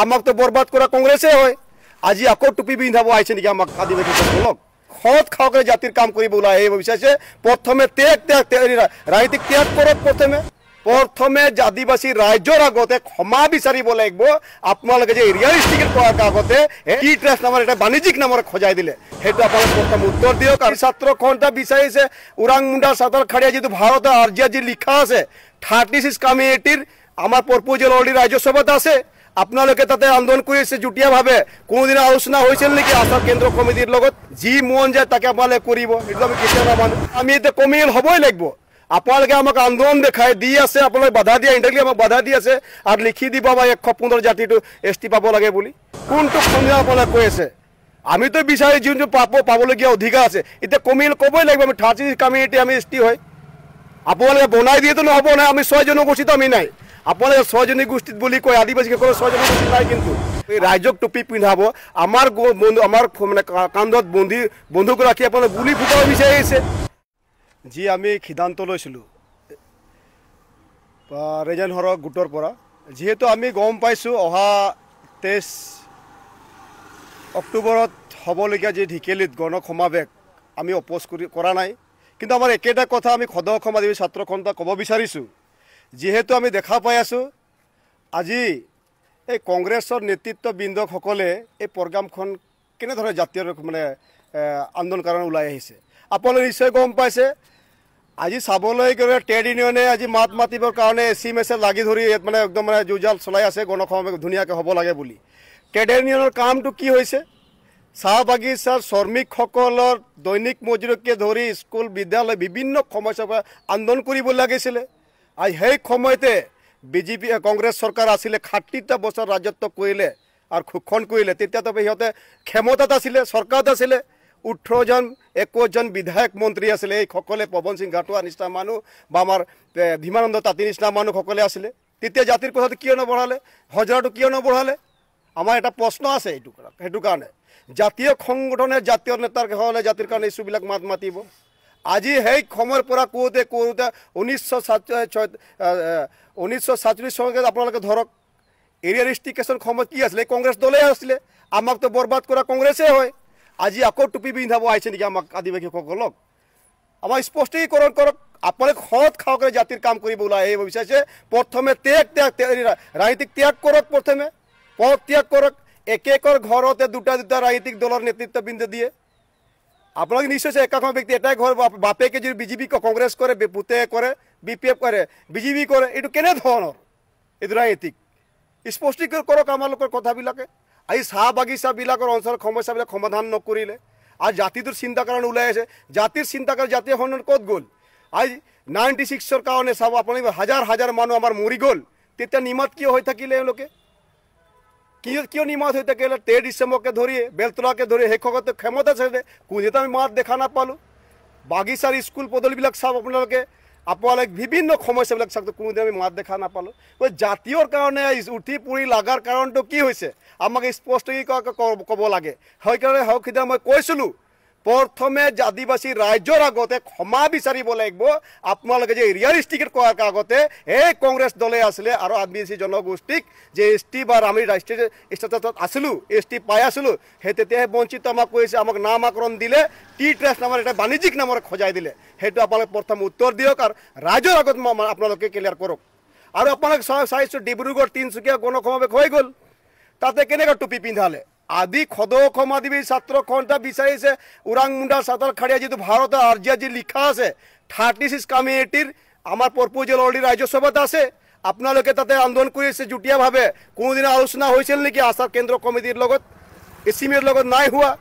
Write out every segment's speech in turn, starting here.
আমাক তো বরবাদ করা কংগ্রেসে হয়। আজি আকৌ টুপি পিন্ধাব আহিছে নেকি আমাক আদিবাসী সকলক? সৎ খাওকে জাতির কাম কৰিব ওলাই এই বিচাৰিছে। প্ৰথমে ৰাজনীতিক ত্যাগ কৰক। প্ৰথমে আদিবাসী ৰাইজৰ আগতে ক্ষমা বিচাৰিব লাগিব। আপোনালোকে যে ৰিয়েলিষ্টিক কৰাৰ আগতে ই ট্ৰেষ্ট নামৰ এটা বাণিজ্যিক নামৰ খজাই দিলে, সেইটো আপোনালোকে প্ৰথম উত্তৰ দিয়ক। আৰু ছাত্ৰ খনটা বিচাৰিছে ওৰাং মুণ্ডা সাঁতাৰ খাড়িয়া যিটো ভাৰতৰ আৰ্জিয়াত যি লিখা আছে 36 কমিটিৰ আমাৰ প্ৰপ'জেল অলৰেডি ৰাজ্যসভাত আছে। আপোনালোকে তাতে আন্দোলন কৰি আছে যুটীয়াভাৱে। কোনোদিনা আলোচনা হৈছিল নেকি আসাম কেন্দ্ৰ কমিটিৰ লগত? যি মন যায় তাকে আপোনালোকে কৰিব, সেইটো আমি কেতিয়াও নামানো। আমি এতিয়া কমিল হ'বই লাগিব। আপোনালোকে আমাক আন্দোলন দেখাই দি আছে, আপোনালোকে বাধা দিয়া ইণ্টাৰভিউ আমাক বাধা দি আছে আৰু লিখি দিব বা 115 জাতিটো ST পাব লাগে বুলি। কোনটো সংবিধান আপোনালোকে কৈ আছে? আমিতো বিচাৰি যোনটো পাবলগীয়া অধিকাৰ আছে। এতিয়া কমিল ক'বই লাগিব আমি 36 কমিটি আমি ST হয়। আপোনালোকে বনাই দিয়েতো নহ'ব নাই। আমি 6 জনগোষ্ঠীতো আমি নাই। আপোনালোকে 6 জনগোষ্ঠীত বুলি কয়, আদিবাসীসকলৰ 6 জনগোষ্ঠী নাই। কিন্তু এই ৰাইজক টুপি পিন্ধাব, আমাৰ মানে কান্ধত বন্ধুক ৰাখি আপোনালোকে গুলি ফুটাব বিচাৰিছে। যি আমি সিদ্ধান্ত লৈছিলোঁ ৰেজেন হৰক গোটৰ পৰা, যিহেতু আমি গম পাইছোঁ অহা 23 অক্টোবৰত হ'বলগীয়া যি ঢিকেলিত গণ সমাৱেশ আমি অপ'জ কৰা নাই। কিন্তু আমাৰ একেটা কথা আমি সদৌ অসম আদিবাসী ছাত্ৰ সন্থা ক'ব বিচাৰিছোঁ। যিহেতু আমি দেখা পাই আছোঁ আজি এই কংগ্ৰেছৰ নেতৃত্ববৃন্দসকলে এই প্ৰগ্ৰামখন কেনেধৰণে জাতীয় মানে আন্দোলন কাৰণে ওলাই আহিছে। আপোনালোকে নিশ্চয় গম পাইছে। আজি চাবলৈ গ'লে ট্ৰেড ইউনিয়নে আজি মাত মাতিবৰ কাৰণে SMS লাগি ধৰি মানে একদম মানে যুঁজাল চলাই আছে গণ সমাৱেশ ধুনীয়াকৈ হ'ব লাগে বুলি। ট্ৰেড ইউনিয়নৰ কামটো কি হৈছে? চাহ বাগিচাৰ শ্ৰমিকসকলৰ দৈনিক মজুৰিকে ধৰি স্কুল বিদ্যালয় বিভিন্ন সমস্যাৰ পৰা আন্দোলন কৰিব লাগিছিলে। আজি সেই সময়তে BJP কংগ্ৰেছ চৰকাৰ আছিলে, 30টা বছৰ ৰাজত্ব কৰিলে আৰু শোষণ কৰিলে। তেতিয়াতো সিহঁতে ক্ষমতাত আছিলে, চৰকাৰত আছিলে। 21জন বিধায়ক মন্ত্ৰী আছিলে। এইসকলে পৱন সিং ঘাটোৱাৰ নিচিনা মানুহ বা আমাৰ ভীমানন্দ তাঁতীৰ নিচিনা মানুহসকলে আছিলে। তেতিয়া জাতিৰ কথাটো কিয় নবঢ়ালে? হজৰাটো কিয় নবঢ়ালে? আমাৰ এটা প্ৰশ্ন আছে সেইটো কাৰণে। জাতীয় সংগঠনে জাতীয় নেতাৰ হ'লে জাতিৰ কাৰণে ইছ্যুবিলাক মাত মাতিব। আজি সেই সময়ৰ পৰা কৰোঁতে 1947 চনকে আপোনালোকে ধৰক এৰিয়া ৰেষ্টিকেশ্যন সময়ত কি আছিলে? কংগ্ৰেছ দলেই আছিলে। আমাকতো বৰবাদ কৰা কংগ্ৰেছে হয়। আজি আকৌ টুপি পিন্ধাব আহিছে নেকি আমাক আদিবাসীসকলক? আমাৰ স্পষ্টীকৰণ কৰক। আপোনালোকে সৎ খাওকে জাতিৰ কাম কৰিব ওলাই আহিব বিচাৰিছে। প্ৰথমে ৰাজনীতিক ত্যাগ কৰক। প্ৰথমে পদ ত্যাগ কৰক। একেকৰ ঘৰতে দুটা ৰাজনীতিক দলৰ নেতৃত্ববৃন্দ দিয়ে। আপোনালোকে নিশ্চয় একাখন ব্যক্তি এটাই ঘৰ বাপেকে যদি BJP কংগ্ৰেছ কৰে, পুতে কৰে BPF কৰে, BJP কৰে, এইটো কেনেধৰণৰ এইটো ৰাজনীতিক? স্পষ্টীকৰণ কৰক আমালোকৰ কথাবিলাকে। আজি চাহ বাগিচাবিলাকৰ অঞ্চলৰ সমস্যাবিলাক সমাধান নকৰিলে আৰু জাতিটোৰ চিন্তা কাৰণে ওলাই আছে। জাতিৰ চিন্তা কৰি জাতীয় সন্মান ক'ত গ'ল? আজি 96ৰ কাৰণে চাব আপুনি, হাজাৰ হাজাৰ মানুহ আমাৰ মৰি গ'ল। তেতিয়া নিমাত কিয় হৈ থাকিলে? এওঁলোকে কিয় নিমাত হৈ থাকিলে? 13 ডিচেম্বৰকে ধৰি বেলতলাকে ধৰি শেষত ক্ষমতা আছে, কোনোদিন আমি মাত দেখা নাপালোঁ। বাগিচাৰ স্কুল পদূলিবিলাক চাওক আপোনালোকে বিভিন্ন সমস্যাবিলাক চাওক, কোনোদিন আমি মাত দেখা নাপালোঁ। জাতীয়ৰ কাৰণে উঠি পৰি লগাৰ কাৰণটো কি হৈছে আমাক স্পষ্টকৈ ক'ব লাগে। সেইকাৰণে সিদিনা মই কৈছিলোঁ প্ৰথমে আদিবাসী ৰাইজৰ আগতে ক্ষমা বিচাৰিব লাগিব। আপোনালোকে যে ৰিয়েলিষ্টিক কৰাৰ আগতে এই কংগ্ৰেছ দলে আছিলে আৰু আদিবাসী জনগোষ্ঠীক যে ST বা আমি ৰাষ্ট্ৰীয় ষ্টেটাছত আছিলোঁ, ST পাই আছিলোঁ, সেই তেতিয়াহে বঞ্চিত আমাক কৰিছে। আমাক নামাকৰণ দিলে, টি ট্ৰেষ্ট নামৰ এটা বাণিজ্যিক নামৰ খজাই দিলে। সেইটো আপোনালোকে প্ৰথম উত্তৰ দিয়ক আৰু ৰাইজৰ আগত আপোনালোকে ক্লিয়াৰ কৰক। আৰু আপোনালোকে চাইছোঁ ডিব্ৰুগড় তিনিচুকীয়া গণ সমাৱেশ হৈ গ'ল, তাতে কেনেকৈ টুপি পিন্ধালে? সদৌ অসম আদিবাসী ছাত্ৰ সন্থা বিচাৰিছে ওৰাং মুণ্ডা সাঁতাৰ খাড়িয়া যিটো ভাৰতৰ আৰ্জিয়াত যি লিখা আছে 36 কমিটিৰ আমাৰ প্ৰপ'জেল অলৰেডি ৰাজ্যসভাত আছে। আপোনালোকে তাতে আন্দোলন কৰি আছে যুটীয়াভাৱে। কোনোদিনা আলোচনা হৈছিল নেকি আসাম কেন্দ্ৰ কমিটিৰ লগত? SCMৰ লগত নাই হোৱা।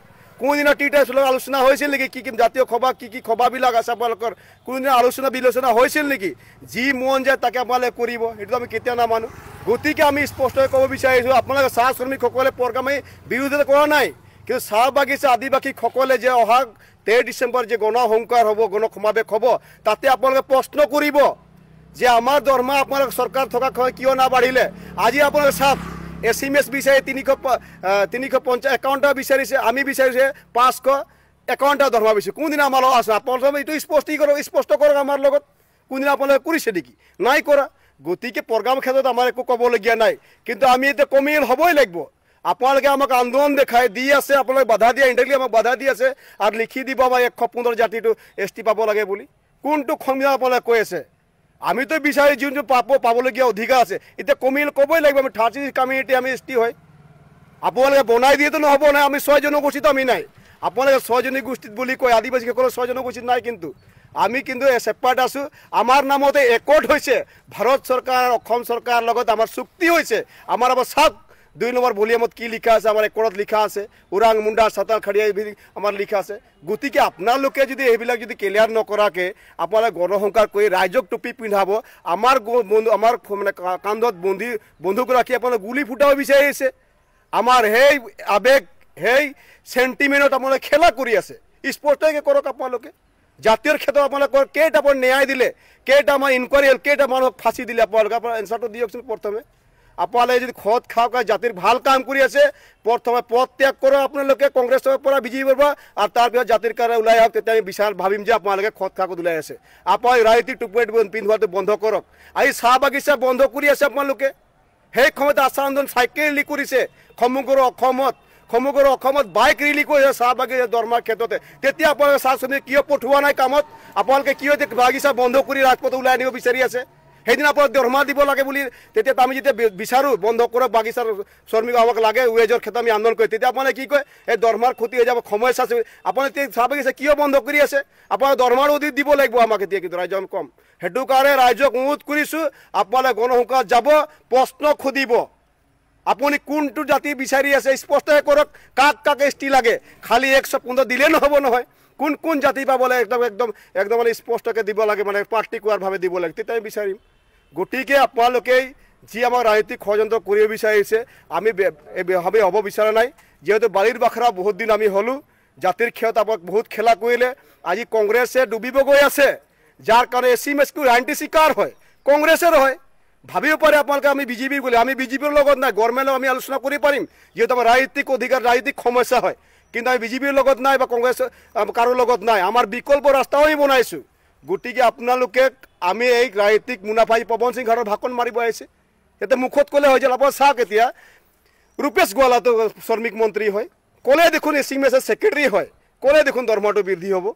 কোনোদিনা টিটাৰ্ছৰ লগত আলোচনা হৈছিল নেকি? কি জাতীয় সভা কি সভাবিলাক আছে আপোনালোকৰ? কোনোদিনা আলোচনা বিলোচনা হৈছিল নেকি? যি মন যায় তাকে আপোনালোকে কৰিব, সেইটো আমি কেতিয়াও নামানো। গতিকে আমি স্পষ্টকৈ ক'ব বিচাৰিছোঁ আপোনালোকে চাহ শ্ৰমিকসকলে প্ৰগ্ৰামে বিৰোধিতা কৰা নাই, কিন্তু চাহ বাগিচা আদিবাসীসকলে যে অহা 13 ডিচেম্বৰ যে গণ সংকাৰ হ'ব, গণ সমাৱেশ হ'ব, তাতে আপোনালোকে প্ৰশ্ন কৰিব যে আমাৰ দৰমহা আপোনালোকে চৰকাৰ থকা কিয় নাবাঢ়িলে? আজি আপোনালোকে চাওক SMS বিচাৰি 351টা বিচাৰিছে, আমি বিচাৰিছে 551টা দৰমহা বিচাৰিছোঁ। কোনদিনা আমাৰ লগত আছে? আপোনালোকে এইটো স্পষ্ট কৰক আমাৰ লগত। কোনদিনা আপোনালোকে কৰিছে নেকি? নাই কৰা। গতিকে প্ৰগ্ৰাম ক্ষেত্ৰত আমাৰ একো ক'বলগীয়া নাই, কিন্তু আমি এতিয়া কমিল হ'বই লাগিব। আপোনালোকে আমাক আন্দোলন দেখাই দি আছে, আপোনালোকে বাধা দিয়া ইণ্ডাইৰেক্টলি আমাক বাধা দি আছে আৰু লিখি দিব আমাৰ 115 জাতিটো ST পাব লাগে বুলি। কোনটো সংবিধান আপোনালোকে কৈ আছে? আমিতো বিচাৰি যোনটো পাবলগীয়া অধিকাৰ আছে, এতিয়া কমিল ক'বই লাগিব। আমি 36 কমিউনিটি আমি ST হয়। আপোনালোকে বনাই দিয়েতো নহ'ব নাই। আমি 6 জনগোষ্ঠীত আমি নাই। আপোনালোকে 6 জনগোষ্ঠীত বুলি কয়, আদিবাসীসকলৰ 6 জনগোষ্ঠীত নাই। কিন্তু আমি কিন্তু ছেপাৰেট আছোঁ। আমাৰ নামতে একৰ্ড হৈছে, ভাৰত চৰকাৰ অসম চৰকাৰৰ লগত আমাৰ চুক্তি হৈছে। আমাৰ চাওক 2 নম্বৰ ভলিউমত কি লিখা আছে, আমাৰ একৰ্ডত লিখা আছে, ওৰাং মুণ্ডা চাতাল খাৰিয়া আমাৰ লিখা আছে। গতিকে আপোনালোকে যদি এইবিলাক যদি ক্লিয়াৰ নকৰাকৈ আপোনালোকে গণসংহাৰ কৰি ৰাইজক টুপি পিন্ধাব, আমাৰ মানে কান্ধত বন্ধুগৰাকী আপোনালোকে গুলি ফুটাব বিচাৰিছে। আমাৰ সেই আৱেগ সেই চেণ্টিমেণ্টত আপোনালোকে খেলা কৰি আছে। স্পষ্টকৈ কৰক আপোনালোকে। জাতীয় ক্ষেত্ৰত আপোনালোকৰ কেইটা ন্যায় দিলে, কেইটা আমাৰ ইনকুৱাৰী হ'ল, কেইটা মানুহক ফাঁচি দিলে আপোনালোকে আপোনাৰ এনচাৰটো দিয়কচোন। প্ৰথমে আপোনালোকে যদি খত খাওক জাতিৰ ভাল কাম কৰি আছে, প্ৰথমে পদ ত্যাগ কৰক আপোনালোকে কংগ্ৰেছৰ পৰা বিজেপিৰ পৰা, আৰু তাৰপিছত জাতিৰ কাৰণে ওলাই আহক। তেতিয়া আমি বিচাৰ ভাবিম যে আপোনালোকে খত খাকত ওলাই আছে। আপোনালোকে ৰাজনীতিক টুপি পিন্ধোৱাটো বন্ধ কৰক। আজি চাহ বাগিচা বন্ধ কৰি আছে আপোনালোকে। সেই সময়ত আশা আন্দোলন চাইকেল ৰেলী কৰিছে সমগ্ৰ অসমত বাইক ৰেলী কৰিছে চাহ বাগিচা দৰমহাৰ ক্ষেত্ৰতে। তেতিয়া আপোনালোকে চাহ শ্ৰমিক কিয় পঠোৱা নাই কামত? আপোনালোকে কিয় বাগিচা বন্ধ কৰি ৰাজপথ ওলাই আনিব বিচাৰি আছে? সেইদিন আপোনালোকে দৰমহা দিব লাগে বুলি তেতিয়া আমি যেতিয়া বিচাৰোঁ বন্ধ কৰক বাগিচাৰ শ্ৰমিক আমাক লাগে ৱেজৰ ক্ষেত্ৰত আমি আন্দোলন কৰি, তেতিয়া আপোনালোকে কি কয় এই দৰমহাৰ ক্ষতি হৈ যাব, সমস্যা আছে। আপোনালোকে চাহ বাগিচা কিয় বন্ধ কৰি আছে? আপোনালোকে দৰমহাৰ অধিক দিব লাগিব আমাক এতিয়া, কিন্তু ৰাইজক কম। সেইটো কাৰণে ৰাইজক অনুৰোধ কৰিছোঁ, আপোনালোকে গণসংখ্যাত যাব, প্ৰশ্ন সুধিব। আপুনি কোনটো জাতি বিচাৰি আছে স্পষ্টকৈ কৰক। কাক কাক ST লাগে? খালি 115 দিলে নহ'ব নহয়। কোন কোন জাতি পাব লাগে একদম মানে স্পষ্টকৈ দিব লাগে, মানে পাৰ্টিকুলাৰভাৱে দিব লাগে, তেতিয়া আমি বিচাৰিম। গতিকে আপোনালোকেই যি আমাক ৰাজনীতিক ষড়যন্ত্ৰ কৰিব বিচাৰিছে, আমি হ'ব বিচৰা নাই। যিহেতু বালিৰ বাখৰা বহুত দিন আমি হ'লোঁ, জাতিৰ ক্ষেত্ৰত আমাক বহুত খেলা কৰিলে। আজি কংগ্ৰেছে ডুবিব গৈ আছে, যাৰ কাৰণে SC ৰাজনীতি চিকাৰ হয়, কংগ্ৰেছৰ হয়। ভাবিব পাৰে আপোনালোকে আমি বিজেপিৰ বুলি, আমি বিজেপিৰ লগত নাই। গভৰ্ণমেণ্টক আমি আলোচনা কৰি পাৰিম, যিহেতু আমাৰ ৰাজনীতিক অধিকাৰ ৰাজনীতিক সমস্যা হয়। কিন্তু আমি বিজেপিৰ লগত নাই বা কংগ্ৰেছ কাৰো লগত নাই। আমাৰ বিকল্প ৰাস্তাও আমি বনাইছোঁ। গতিকে আপোনালোকে আমি এই ৰাজনীতিক মুনাফাই পৱন সিং ঘৰৰ ভাষণ মাৰিব আহিছে। এতিয়া মুখত ক'লে হৈ যায়। আপোনাৰ চাওক এতিয়া ৰূপেশ গোৱালাটো শ্ৰমিক মন্ত্ৰী হয়, ক'লে দেখোন SC ছেক্ৰেটাৰী হয়, ক'লে দেখোন দৰমহাটো বৃদ্ধি হ'ব।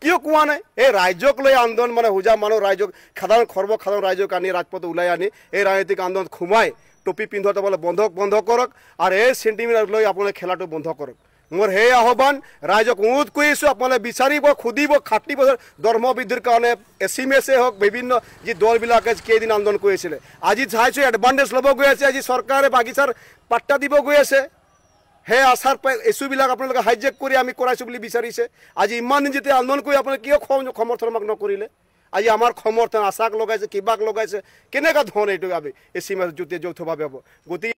কিয় কোৱা নাই? এই ৰাইজক লৈ আন্দোলন মানে হোজা মানুহ ৰাইজক সৰ্বসাধাৰণ ৰাইজক আনি ৰাজপথ ওলাই আনি এই ৰাজনীতিক আন্দোলন সোমাই টুপি পিন্ধোৱাটো বন্ধ কৰক, আৰু এই চেণ্টিমেণ্ট লৈ আপোনালোকে খেলাটো বন্ধ কৰক। মোৰ সেই আহ্বান ৰাইজক অনুৰোধ কৰিছোঁ, আপোনালোকে বিচাৰিব, সুধিব, খাটিব দৰমহা বৃদ্ধিৰ কাৰণে। SC হওক, বিভিন্ন যি দলবিলাকে কেইদিন আন্দোলন কৰিছিলে, আজি চাইছোঁ এডভান্টেজ ল'ব গৈ আছে। আজি চৰকাৰে বাগিচাৰ পাট্টা দিব গৈ আছে। সেই আশাৰ ইছ্যুবিলাক আপোনালোকে হাইজেক কৰি আমি কৰাইছোঁ বুলি বিচাৰিছে। আজি ইমান দিন যেতিয়া আন্দোলন কৰি আপোনালোকে কিয় সমৰ্থন আমাক নকৰিলে? আজি আমাৰ সমৰ্থন আশাক লগাইছে, কিবাক লগাইছে, কেনেকুৱা ধৰণৰ এইটো আমি SC যৌথভাৱে হ'ব। গতিকে